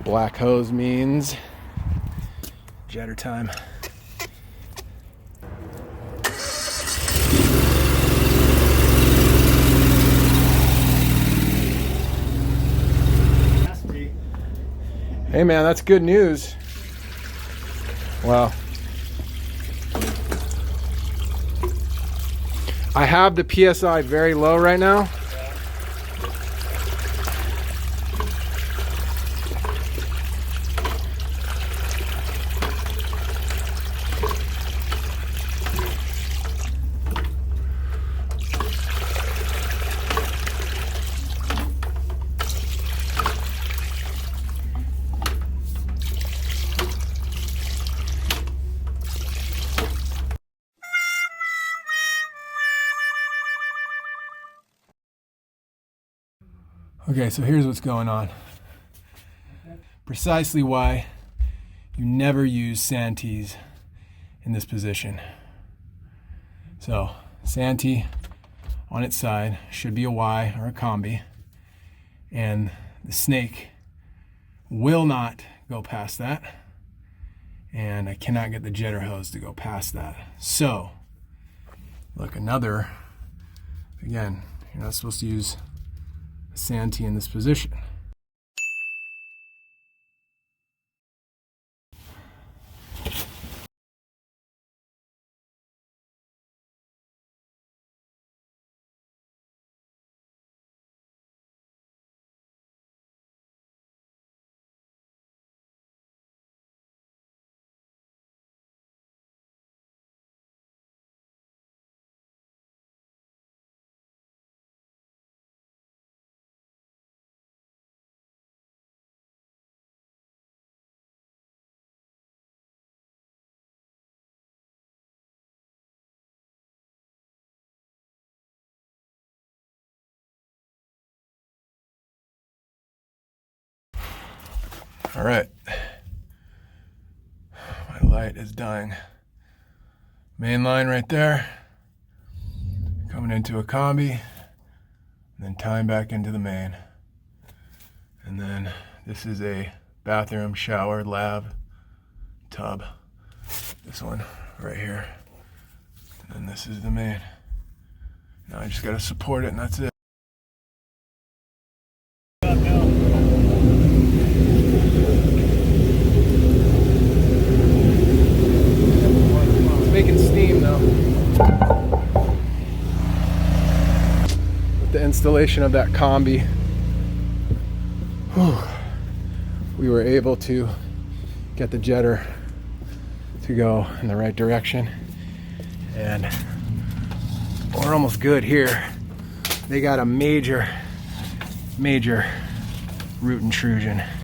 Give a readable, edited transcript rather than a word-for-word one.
Black hose means jetter time. Hey man, that's good news. Wow. I have the PSI very low right now. Okay, so here's what's going on. Precisely why you never use Santees in this position. So, Santee on its side should be a Y or a Combi, and the snake will not go past that, and I cannot get the jetter hose to go past that. So, look, again, you're not supposed to use Santee in this position. All right, my light is dying. Main line right there, coming into a Combi, and then tying back into the main. And then this is a bathroom, shower, lab, tub. This one right here. And then this is the main. Now I just gotta support it and that's it. Making steam though. With the installation of that Combi, we were able to get the jetter to go in the right direction, and we're almost good here. They got a major root intrusion